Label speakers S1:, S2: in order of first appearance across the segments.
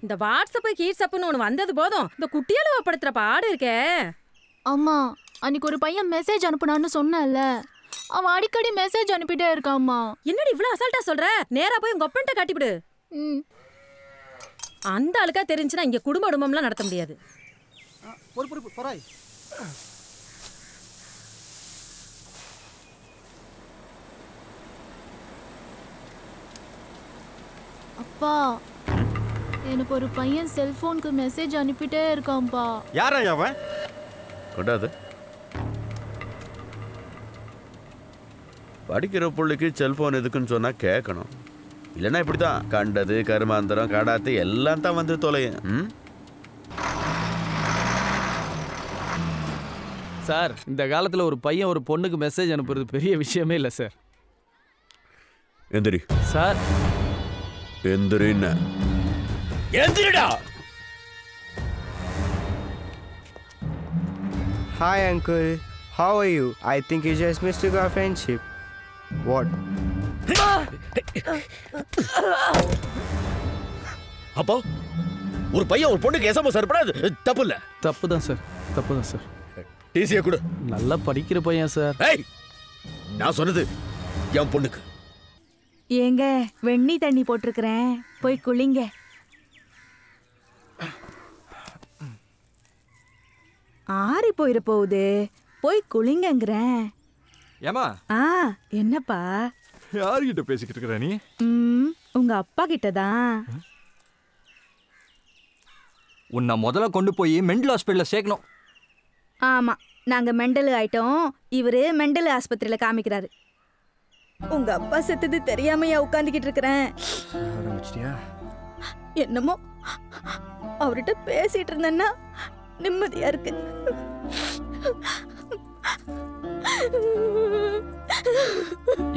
S1: இந்த வாட்ஸ்அப் கீட்ஸ்அப்னு ஒன்று வந்தது போதும் இந்த குட்டியால படுத்துற பாடு இருக்கே.
S2: அம்மா அன்னைக்கு ஒரு பையன் மெசேஜ் அனுப்புனான்னு சொன்னல, அவன் அடிக்கடி மெசேஜ் அனுப்பிட்டே இருக்காம்மா.
S1: என்னடி இவ்வளவு அசால்ட்டா சொல்ற? நேரா போய் உங்க அப்பன்ட்ட காட்டிவிடு. அந்த ஆளுக்கா தெரிஞ்சுனா இங்க குடும்பம்லாம் நடத்த முடியாது.
S2: அப்பா எனக்கு ஒரு பையன் செல்போனுக்கு மெசேஜ் அனுப்பிட்டே இருக்கான்பா.
S3: யாரா அவன்?
S4: கொண்டாது. படிக்கிற பிள்ளைக்கு செல்போன் எதுக்குன்னு சொன்னா கேட்கணும். இல்லைன்னா இப்படிதான் கண்டது கருமாந்திரம் கடாத்து எல்லாம் தான் வந்து தொலையும்.
S5: சார் இந்த காலத்துல ஒரு பையன் ஒரு பொண்ணுக்கு மெசேஜ் அனுப்புறது பெரிய விஷயமே இல்லை சார்.
S4: எந்திரி
S5: sir.
S4: எந்திரின்னா
S3: எந்திரிடா.
S6: Hi uncle, how are you? I think you just mistook our friendship. What?
S3: அப்போ ஒரு பையன் ஒரு பொண்ணுக்கு எஸ்எம்எஸ் அனுப்புறது தப்பு இல்ல?
S5: தப்பு தான் சார், தப்பு தான் சார்.
S3: டிசியை கொடு.
S5: நல்லா படிக்கிற பையன் சார்.
S3: ஏய் நான் சொன்னது என் பொண்ணுக்கு.
S7: ஏங்க வெண்ணி தண்ணி போட்டிருக்கிறேன், போய் குளிங்க. ஆறி போயிட போகுது, போய் குளிங்கங்கிறேன்.
S8: ஏமா?
S7: என்னப்பா?
S8: யார்கிட்ட பேசிக்கிட்டு இருக்கிற நீ?
S7: உங்க அப்பா கிட்டதான்.
S8: உன்னை முதல்ல கொண்டு போய் மெண்டல் ஹாஸ்பிட்டல்ல சேர்க்கணும்.
S7: ஆமா, நாங்க மெண்டல் ஆயிட்டோம், இவரு மெண்டல் ஆஸ்பத்திரியில காமிக்கிறாரு. உங்க அப்பா செத்தது தெரியாமையா உட்காந்துக்கிட்டு இருக்கிறேன். என்னமோ அவர்கிட்ட பேசிட்டு இருந்தேன்னா நிம்மதியா இருக்கு.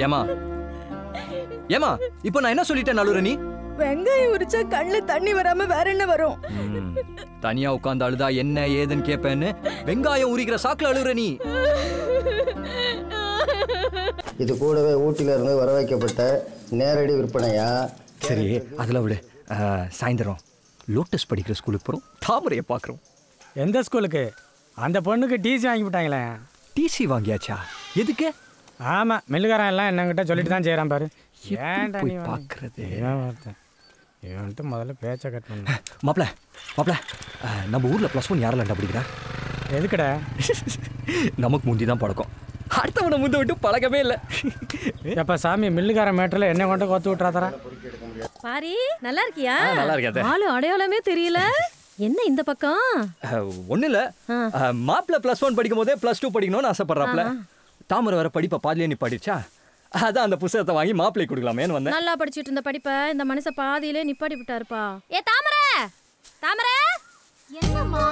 S8: ஏமா ஏமா இப்போ நான் என்ன சொல்லிட்டேன் நலுற நீ?
S7: வெங்காயம் உரிச்சா கண்ணுல தண்ணி வராம வேற என்ன வரும்?
S8: தனியா உட்கார்ந்து அழுதா என்ன ஏதுன்னு கேப்பேன்னு வெங்காயம் உரிக்கிற சாக்குல அழுகுற நீ.
S9: இது கூடவே ஊட்டில இருந்து வர வைக்கப்பட்ட நேரடி விற்பனையா?
S8: சரி அதில் விடு. சாயந்தரம் லோட்டஸ் படிக்கிற ஸ்கூலுக்கு போகிறோம், தாமரையை பார்க்குறோம்.
S10: எந்த ஸ்கூலுக்கு? அந்த பொண்ணுக்கு டிசி வாங்கி விட்டாங்களே.
S8: டிசி வாங்கியாச்சா? எதுக்கு?
S10: ஆமாம், மில்லுக்காரன் எல்லாம் என்னங்கிட்ட சொல்லிட்டு தான் செய்கிறான் பாரு.
S8: ஏன்டா நீ பார்க்குறது?
S10: இவன்ட்டு முதல்ல பேச்சை கட் பண்ண.
S8: மாப்பிள்ள மாப்பிள்ள, நம்ம ஊரில் +1 யாரெல்லாம் படிக்கிறா?
S10: எதுக்கடா?
S8: நமக்கு முந்தி தான் பழக்கம், அடுத்தவனை முந்த விட்டு பழக்கமே இல்லை.
S10: எப்போ சாமி மில்லுக்காரன் மேட்டரில் என்ன கொண்டு கொத்து விட்றாதரா?
S1: பாரி நல்லா இருக்கியா?
S8: நல்லா இருக்காது.
S1: ஆளு அடையாளமே தெரியல. என்ன இந்த பக்கம்?
S8: ஒன்றும் இல்லை, மாப்பிள்ள +1 படிக்கும் போதே +2 படிக்கணும்னு ஆசைப்படுறாப்புல. தாமரை வர படிப்பை பாதிலே நீ படிச்சா, அதான் அந்த புத்தகத்தை வாங்கி மாப்பிள்ளை கொடுக்கலாமேன்னு வந்தேன்.
S1: நல்லா படிச்சுட்டு இருந்த படிப்பை இந்த மனுஷன் பாதியிலே நிப்பாடி விட்டாருப்பா. ஏ தாமரை, தாமரை
S2: என்னம்மா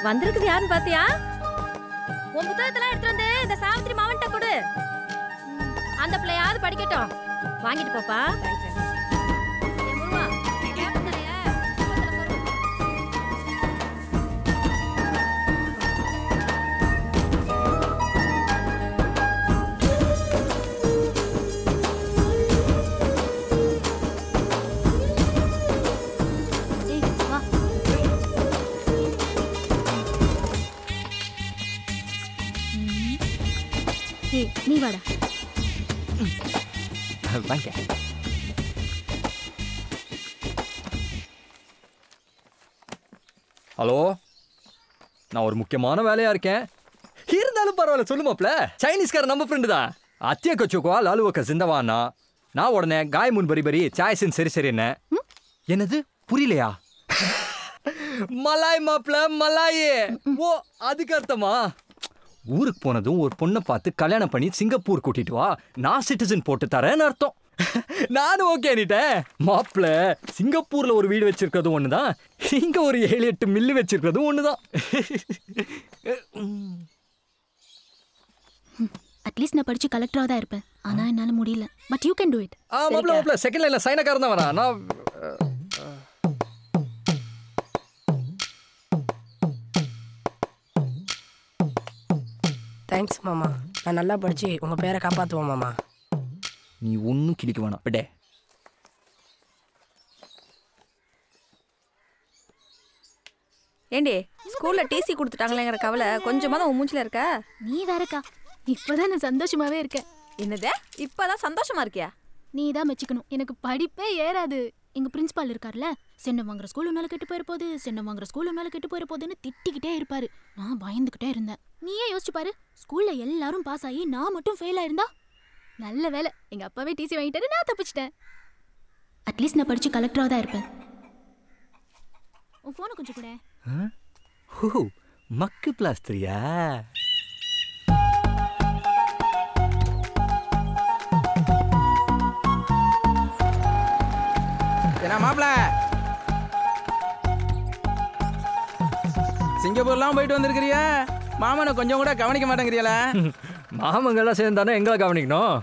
S1: வந்திருக்குது யாருன்னு பாத்தியா? உன் புத்தகத்தெல்லாம் எடுத்து வந்து இந்த சாவித்திரி மாவன்ட்ட கொடு. அந்த பிள்ளையாவது படிக்கட்டும். வாங்கிட்டு போப்பா.
S2: நீ வாடா.
S8: வாங்க. ஹலோ, நான் ஒரு முக்கியமான வேலையா இருக்கேன். இருந்தாலும் பரவாயில்ல சொல்லுமாப்ல. சைனீஸ்கார நம்ம ஃப்ரெண்டு தான். அத்திய கச்சுக்கோ லாலுவக்க சிந்தவானா. நான் உடனே காய் முன் பரி பரி சாய்ஸின் சரி சரி என்ன. என்னது புரியலையா? மலாய் மாப்ள மலாயே. ஓ அதுக்கு அர்த்தமா? ஊருக்கு போனதும் ஒரு பொண்ணை பார்த்து கல்யாணம் பண்ணி சிங்கப்பூர் கூட்டிட்டு வா, நான் சிட்டிசன் போட்டு தரேன்னு அர்த்தம். நானும் ஓகே அனிட்டேன். மாப்பிள்ள சிங்கப்பூர்ல ஒரு வீடு வச்சிருக்கிறதும் ஒண்ணுதான், இங்க ஒரு 7-8 மில்லு வச்சிருக்கிறதும் ஒண்ணுதான்.
S2: அட்லீஸ்ட் நான் படிச்சு கலெக்டரா தான் இருப்பேன், ஆனா என்னால முடியல. But you can to it.
S8: மாப்பிள்ள செகண்ட் லைன்ல சைனக்காரன் தான் வரா. நான்
S11: தேங்க்ஸ் மாமா, நான் நல்லா படிச்சு உங்க பேரை காப்பாற்றுவோம் மாமா.
S8: நீ ஒன்றும் கிளிக்க வேணாம் விடே.
S7: ஏண்டி ஸ்கூல்ல டிசி கொடுத்துட்டாங்களேங்கிற கவலை கொஞ்சமாதான் உன் மூஞ்சில இருக்கா?
S2: நீ வேறக்கா, இப்பதான் நான் சந்தோஷமாவே இருக்கேன்.
S7: என்னது இப்பதான் சந்தோஷமா இருக்கியா?
S2: நீ தான் மெச்சிக்கணும், எனக்கு படிப்பே ஏறாது. எங்க பிரின்சிபால் இருக்கார்ல, சென்னை வாங்குற ஸ்கூல் உன்னால கெட்டு போயிட போகுது, சென்னை வாங்குற ஸ்கூல் உன்னால கெட்டு போயிட போகுதுன்னு திட்டிக்கிட்டே இருப்பாரு. நான் பயந்துகிட்டே இருந்தேன். நீயே யோசிச்சு பாரு, ஸ்கூல்ல எல்லாரும் பாஸ் ஆகி நான் மட்டும் ஃபெயில் ஆயிருந்தா? நல்ல வேலை, எங்க அப்பாவே டிசி வாங்கிட்டாரு, நான் தப்பிச்சிட்டேன். அட்லீஸ்ட் நான் படிச்சு கலெக்டரா தான் இருப்பேன். உன் போனை கொஞ்சம் கூட.
S8: ஓ, மக்கு பிளாஸ்டரியா?
S12: என்ன மாப்பிள, சிங்கப்பூர்லாம் போயிட்டு வந்திருக்கிறியா? மாமனை கொஞ்சம் கூட கவனிக்க மாட்டேங்கிறியல?
S8: மாமங்கள்லாம் சேர்ந்தானே எங்களை கவனிக்கணும்.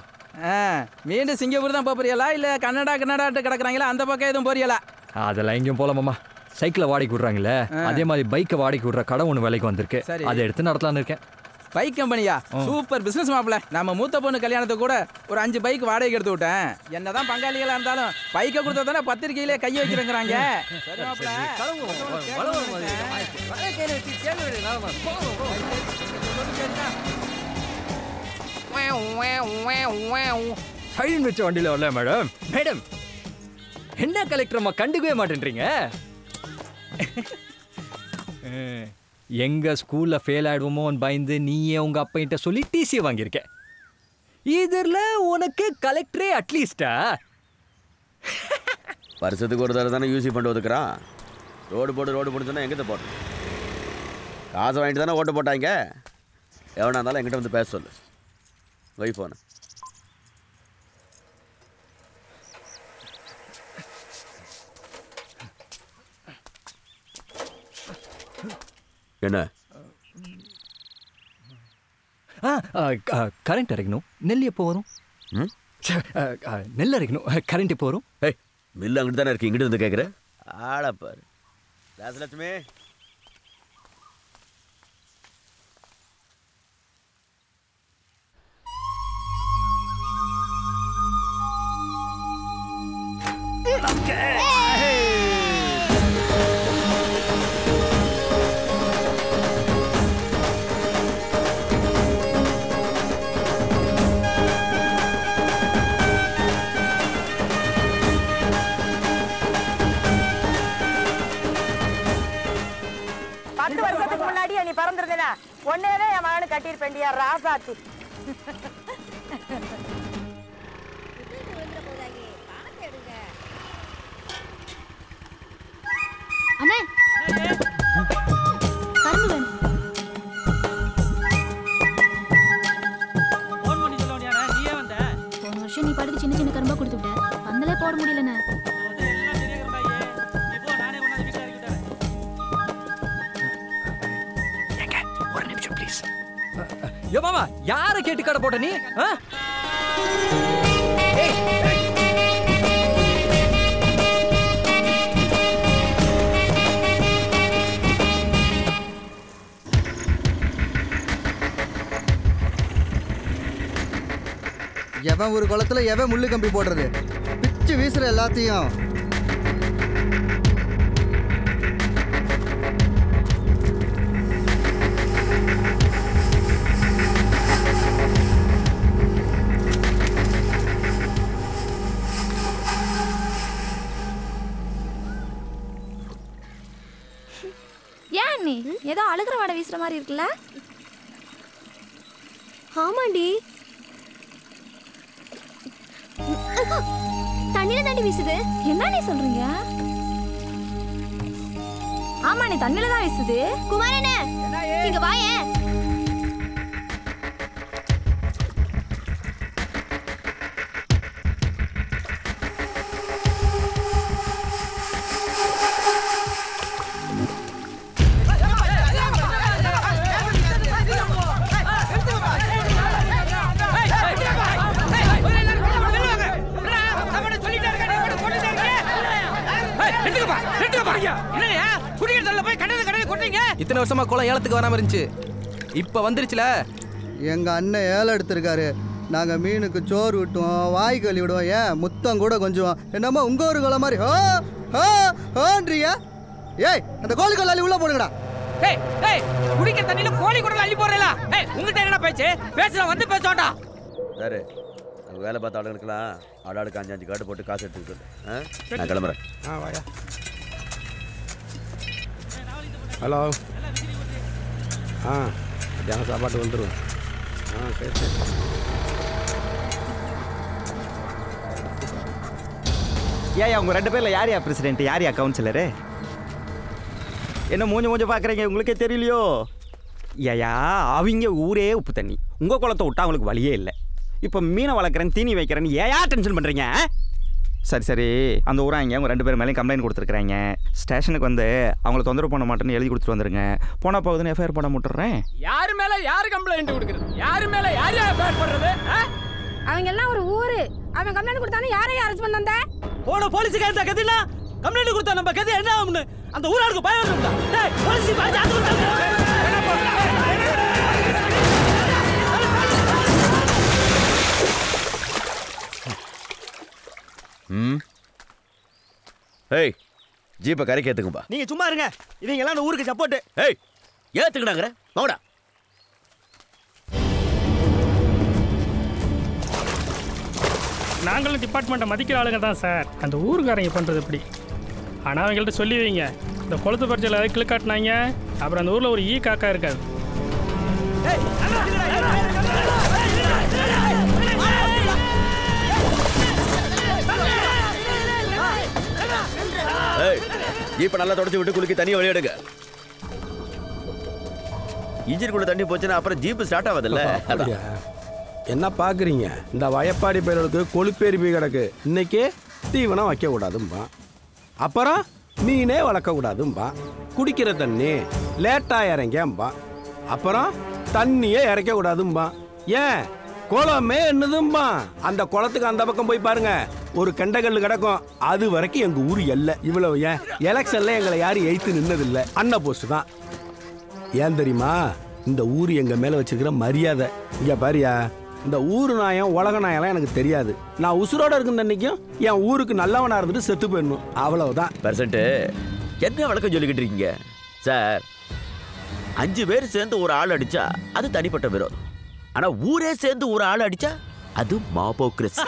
S12: மீண்டும் சிங்கப்பூர் தான் போறியலா இல்ல கன்னடாட்டு கிடக்குறாங்களா அந்த பக்கம் எதுவும் போறியலா?
S8: அதெல்லாம் எங்கேயும் போல மாமா. சைக்கிளை வாடகைக்கு விடுறாங்களே, அதே மாதிரி பைக்கை வாடகைக்கு விடுற கடை ஒன்று விலைக்கு வந்திருக்கு. அதை எடுத்து நடத்தலான்னு இருக்கேன்.
S12: பைக் கம்பெனியா? சூப்பர் பிசினஸ் மாப்பிள. நம்ம மூத்த பொண்ணு கல்யாணத்துக்கு கூட ஒரு 5 பைக் வாடகைக்கு எடுத்து விட்டேன். என்னதான் பங்காளிகளா இருந்தாலும் பைக்கை கொடுத்தா தானே பத்திரிகையிலே கை வைக்கிறேங்கிறாங்க.
S8: சைன் வச்ச வண்டியில வரல மேடம். மேடம் என்ன கலெக்டர் அம்மா கண்டுக்கவே மாட்டேன்றீங்க? எங்க ஸ்கூல்ல ஃபெயில் ஆயிடுவோமோன்னு பயந்து நீயே உங்க அப்பா கிட்ட சொல்லி டிசி வாங்கியிருக்க. இதுல உனக்கு கலெக்டரே அட்லீஸ்டா?
S4: வருஷத்துக்கு ஒரு தடவை தானே யூசி ஃபண்ட் ஒதுக்குறான். ரோடு போட்டு சொன்னா எங்கே போடுறது? காசை வாங்கிட்டு தானே ஓட்டு போட்டாங்க. எவனா இருந்தாலும் என்கிட்ட வந்து பேச சொல்லு. வை போன என்ன
S8: கரண்ட் இறக்கணும். நெல் எப்போ வரும்? நெல் இறக்கணும், கரண்ட் எப்போ வரும்?
S4: மில்லு அங்கிட்டு தானே இருக்கு, இங்கிட்டு வந்து கேட்குற ஆளப்பாரு. ராசலட்சுமி,
S13: நீ பறந்துருந்தா ஒன்னேதான் என் மகனு கட்டியிருப்பேண்டியா ராசாத்தி.
S2: அண்ணே கரும்பு வேணும். போன வருஷம் நீ பாட்டுக்கு சின்ன சின்ன கரும்பா கொடுத்து விட்ட, பந்தலே போட முடியலண்ணே.
S8: ஒரு நிமிஷம் ப்ளீஸ். யோ மாமா, யாரை கேட்டு கடை போட்ட நீ?
S14: எவன் ஒரு குளத்துல எவன் முள்ளு கம்பி போடுறது? பிச்சு வீசுற எல்லாத்தையும்.
S7: ஏன் நீ ஏதோ அழுகிற வாடை வீசுற மாதிரி இருக்குல்ல?
S1: ஆமாண்டி, தண்ணியில தாண்டி வீசுது.
S7: என்ன நீ சொல்றீங்க? ஆமா, நீ தண்ணியில தான் வீசுது.
S1: குமாரண்ணே இங்க வாயேன்.
S12: இத்தனை வருஷமா குளம் ஏலத்துக்கு வராம இருந்துச்சு, இப்ப வந்துருச்சுல.
S14: எங்க அண்ணன் ஏலம் எடுத்திருக்காரு. நாங்க மீனுக்கு சோறு விட்டுவோம், வாய் கழுவி விடுவோம், ஏன் முத்தம் கூட கொஞ்சம். என்னமோ உங்க ஒரு குளம் மாதிரி ஏய் அந்த கோழி கொள்ளாளி உள்ள போடுங்கடா.
S12: ஏய் ஏய் குடிக்க தண்ணில கோழி குடல் அள்ளி போறேல. ஏய் உங்ககிட்ட என்னடா பேச்சு? பேசுற வந்து பேசோடா.
S4: சரி அங்க வேலை பார்த்த ஆளுங்களுக்குலாம் ஆடாளுக்கு 5 கார்டு போட்டு காசு எடுத்து சொல்லு. நான் கிளம்புறேன்.
S15: வாயா. ஹலோ. மத்தியானம் சாப்பாட்டு வந்துடும். சரி சரி.
S16: ஏன் உங்க 2 பேர்ல யார் பிரசிடென்ட் யார் கவுன்சிலரு? என்ன மூஞ்ச பார்க்குறீங்க, உங்களுக்கே தெரியலையோ? ஏயா அவங்க ஊரே உப்பு தண்ணி, உங்கள் குளத்தை விட்டா அவங்களுக்கு வழியே இல்லை. இப்போ மீனை வளர்க்குறேன் தீனி வைக்கிறேன்னு ஏயா டென்ஷன் பண்ணுறீங்க? சரி அந்த ஊராங்க உங்கள் 2 பேர் மேலேயும் கம்ப்ளைண்ட் கொடுத்துருக்குறாங்க. ஸ்டேஷனுக்கு வந்து அவங்கள தொந்தரவு பண்ண மாட்டேன்னு எழுதி கொடுத்துட்டு வந்துருங்க. போனால் போகுதுன்னு எஃப்ஐஆர் போட முட்டுறேன்.
S12: யாரு மேல யாரு கம்ப்ளைண்ட் கொடுக்குறது? யாரு மேல யார் எஃப்ஐஆர் பண்றது?
S13: அவங்க எல்லாம் ஒரு ஊரு. அவன் கம்ப்ளைண்ட் கொடுத்தானே யாரையும் அரெஸ்ட் பண்ண வந்த?
S17: போன போலீஸ்க்கு அந்த கதினா கம்ப்ளைண்ட் கொடுத்தா நம்ம கதி என்ன ஆகும்னு அந்த ஊராளுக்கு பயம் வரும்டா. டேய் போலீஸ் பாத்து ஆத்து விட்டாங்க.
S4: ஏய் ஜீப்பை கரைக்கு ஏத்துக்கும்பா.
S16: நீங்க சும்மா இருங்க, இவங்க எல்லாம் அந்த ஊருக்கு சப்போர்ட்.
S4: ஏய் ஏத்துக்கடாங்கற வாடா.
S10: நாங்களும் டிபார்ட்மெண்ட்டை மதிக்கிற ஆளுங்க தான் சார். அந்த ஊருக்காரங்க பண்ணுறது எப்படி? ஆனால் அவங்கள்ட்ட சொல்லி வைங்க, இந்த குளத்து பரிச்சையில் ஏதாவது கிளிக்காட்டினாங்க அப்புறம் அந்த ஊரில் ஒரு ஈ காக்கா இருக்காது.
S4: ஏய் ஜீப்பை நல்லா தொடச்சி விட்டு குளிக்க தண்ணியை வெளியெடுங்க. இன்ஜினுக்குள்ள தண்ணி போச்சுன்னா அப்புறம் ஜீப்பு ஸ்டார்ட் ஆகாதுல்ல.
S15: என்ன பார்க்குறீங்க? இந்த வயப்பாடி பேர்களுக்கு கொழுப்பேறி போய் கிடக்கு. இன்னைக்கு தீவனம் வைக்கக்கூடாதும்பா, அப்புறம் மீனே வளர்க்கக்கூடாதும்பா, குடிக்கிற தண்ணி லேட்டாக இறங்கம்பா, அப்புறம் தண்ணியே இறக்கக்கூடாதும்பா. ஏன் குளமே என்னதும்பா? அந்த குளத்துக்கு அந்த பக்கம் போய் பாருங்க, ஒரு கெண்டகல் கிடக்கும். அது வரைக்கும் எங்கள் ஊர் எல்லை. இவ்வளவு ஏன் எலெக்ஷனில் எங்களை யாரும் எய்த்து நின்னதில்லை. அண்ணா போஸ்ட் தான். ஏன் தெரியுமா? இந்த ஊர் எங்கள் மேலே வச்சிருக்கிற மரியாதை. இங்கே பாரியா, இந்த ஊர் நாயம் உலக நாயெல்லாம் எனக்கு தெரியாது. நான் உசுரோட இருக்கும் அன்னைக்கும் என் ஊருக்கு நல்லவனா இருந்துட்டு செத்து போயிடணும், அவ்வளவுதான்.
S4: பெர்சன்ட் என்ன வழக்கம் சொல்லிக்கிட்டு இருக்கீங்க சார்? 5 பேர் சேர்ந்து ஒரு ஆள் அடிச்சா அது தனிப்பட்ட விரோதம். ஆனா ஊரே சேர்ந்து ஒரு ஆள் அடிச்சா அது மாபோக்ரஸ்.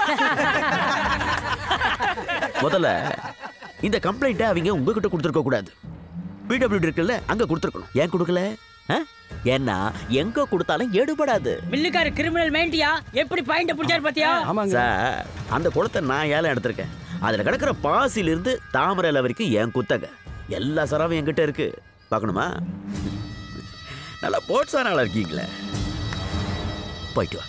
S4: முதல்ல இந்த கம்ப்ளைண்ட்டை அவங்க உங்ககிட்ட கொடுத்துருக்க கூடாது. பிடபிள்யூடி இருக்குல்ல அங்க கொடுத்துருக்கணும். ஏன் கொடுக்கல? ஏன்னா எங்க கொடுத்தாலும் எடுபடாது.
S17: மில்லுக்கார கிரிமினல் மைண்டியா எப்படி பாயிண்ட புடிச்சார் பாத்தியா?
S4: சார் அந்த குளத்தை நான் ஏலம் எடுத்திருக்கேன். அதுல கிடக்கிற பாசிலிருந்து தாமரையில வரைக்கும் என் குத்தக எல்லா சரவும் என்கிட்ட இருக்கு. பார்க்கணுமா? நல்லா போட்ஸான ஆளா இருக்கீங்களே. போயிட்டு வா.